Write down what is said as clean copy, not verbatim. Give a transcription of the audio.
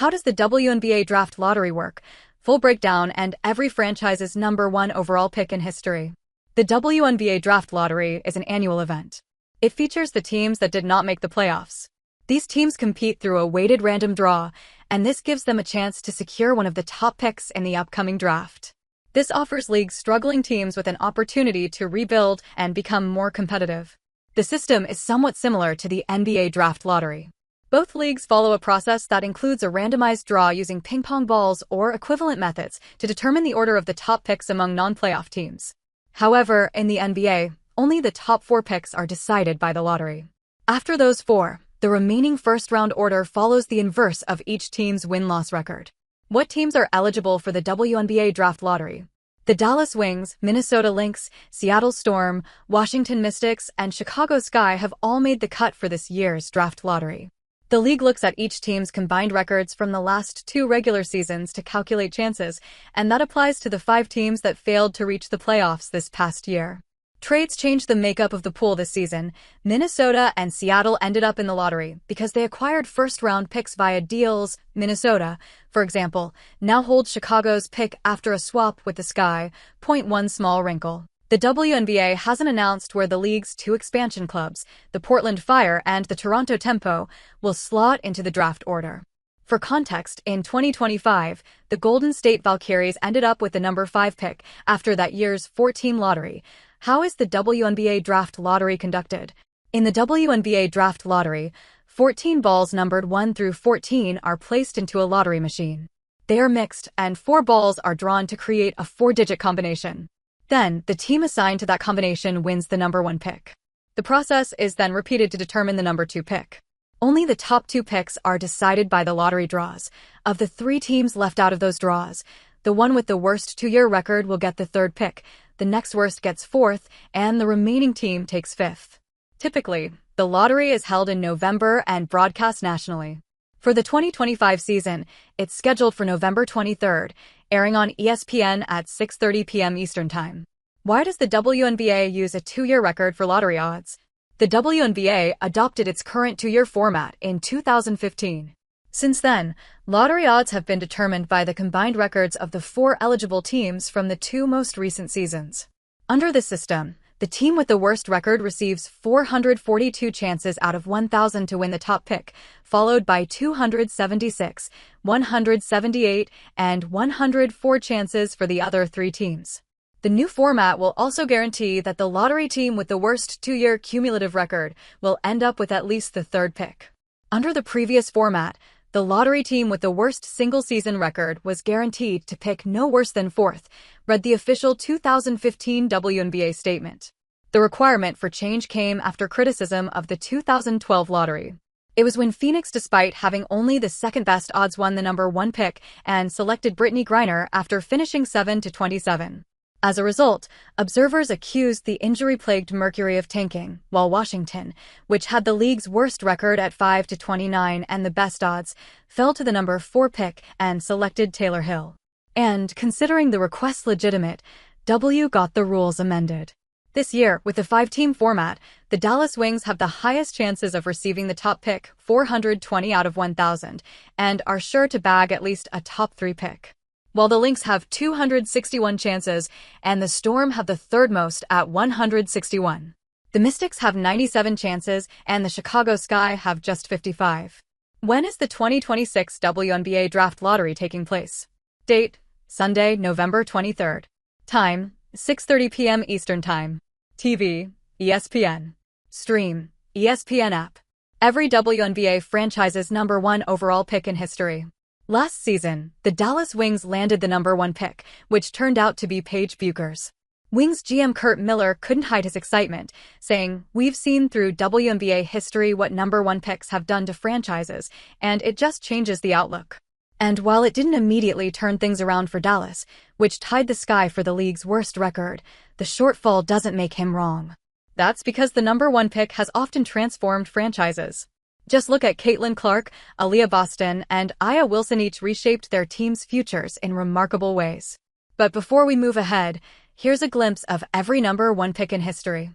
How does the WNBA draft lottery work? Full breakdown and every franchise's #1 overall pick in history. The WNBA draft lottery is an annual event. It features the teams that did not make the playoffs. These teams compete through a weighted random draw, and this gives them a chance to secure one of the top picks in the upcoming draft. This offers leagues struggling teams with an opportunity to rebuild and become more competitive. The system is somewhat similar to the NBA draft lottery. Both leagues follow a process that includes a randomized draw using ping-pong balls or equivalent methods to determine the order of the top picks among non-playoff teams. However, in the NBA, only the top 4 picks are decided by the lottery. After those 4, the remaining first-round order follows the inverse of each team's win-loss record. What teams are eligible for the WNBA draft lottery? The Dallas Wings, Minnesota Lynx, Seattle Storm, Washington Mystics, and Chicago Sky have all made the cut for this year's draft lottery. The league looks at each team's combined records from the last 2 regular seasons to calculate chances, and that applies to the 5 teams that failed to reach the playoffs this past year. Trades changed the makeup of the pool this season. Minnesota and Seattle ended up in the lottery because they acquired first-round picks via deals. Minnesota, for example, now holds Chicago's pick after a swap with the Sky. One small wrinkle. The WNBA hasn't announced where the league's 2 expansion clubs, the Portland Fire and the Toronto Tempo, will slot into the draft order. For context, in 2025, the Golden State Valkyries ended up with the #5 pick after that year's 4-team lottery. How is the WNBA draft lottery conducted? In the WNBA draft lottery, 14 balls numbered 1 through 14 are placed into a lottery machine. They are mixed, and 4 balls are drawn to create a 4-digit combination. Then, the team assigned to that combination wins the #1 pick. The process is then repeated to determine the #2 pick. Only the top 2 picks are decided by the lottery draws. Of the 3 teams left out of those draws, the one with the worst 2-year record will get the 3rd pick, the next worst gets 4th, and the remaining team takes 5th. Typically, the lottery is held in November and broadcast nationally. For the 2025 season, it's scheduled for November 23rd, airing on ESPN at 6:30 p.m. Eastern Time. Why does the WNBA use a 2-year record for lottery odds? The WNBA adopted its current 2-year format in 2015. Since then, lottery odds have been determined by the combined records of the 4 eligible teams from the 2 most recent seasons. Under the system, the team with the worst record receives 442 chances out of 1,000 to win the top pick, followed by 276, 178, and 104 chances for the other 3 teams. The new format will also guarantee that the lottery team with the worst 2-year cumulative record will end up with at least the 3rd pick. Under the previous format, the lottery team with the worst single-season record was guaranteed to pick no worse than 4th, read the official 2015 WNBA statement. The requirement for change came after criticism of the 2012 lottery. It was when Phoenix, despite having only the 2nd-best odds, won the #1 pick and selected Brittany Griner after finishing 7-27. As a result, observers accused the injury-plagued Mercury of tanking, while Washington, which had the league's worst record at 5-29 and the best odds, fell to the #4 pick and selected Taylor Hill. And, considering the request legitimate, W got the rules amended. This year, with the 5-team format, the Dallas Wings have the highest chances of receiving the top pick, 420 out of 1,000, and are sure to bag at least a top 3 pick. While the Lynx have 261 chances, and the Storm have the 3rd most at 161. The Mystics have 97 chances, and the Chicago Sky have just 55. When is the 2026 WNBA draft lottery taking place? Date: Sunday, November 23rd. Time: 6:30 p.m. Eastern Time. TV: ESPN. Stream: ESPN app. Every WNBA franchise's #1 overall pick in history. Last season, the Dallas Wings landed the #1 pick, which turned out to be Paige Bueckers. Wings GM Curt Miller couldn't hide his excitement, saying, "We've seen through WNBA history what #1 picks have done to franchises, and it just changes the outlook." And while it didn't immediately turn things around for Dallas, which tied the Sky for the league's worst record, the shortfall doesn't make him wrong. That's because the #1 pick has often transformed franchises. Just look at Caitlin Clark, Aaliyah Boston, and Aya Wilson. Each reshaped their team's futures in remarkable ways. But before we move ahead, here's a glimpse of every #1 pick in history.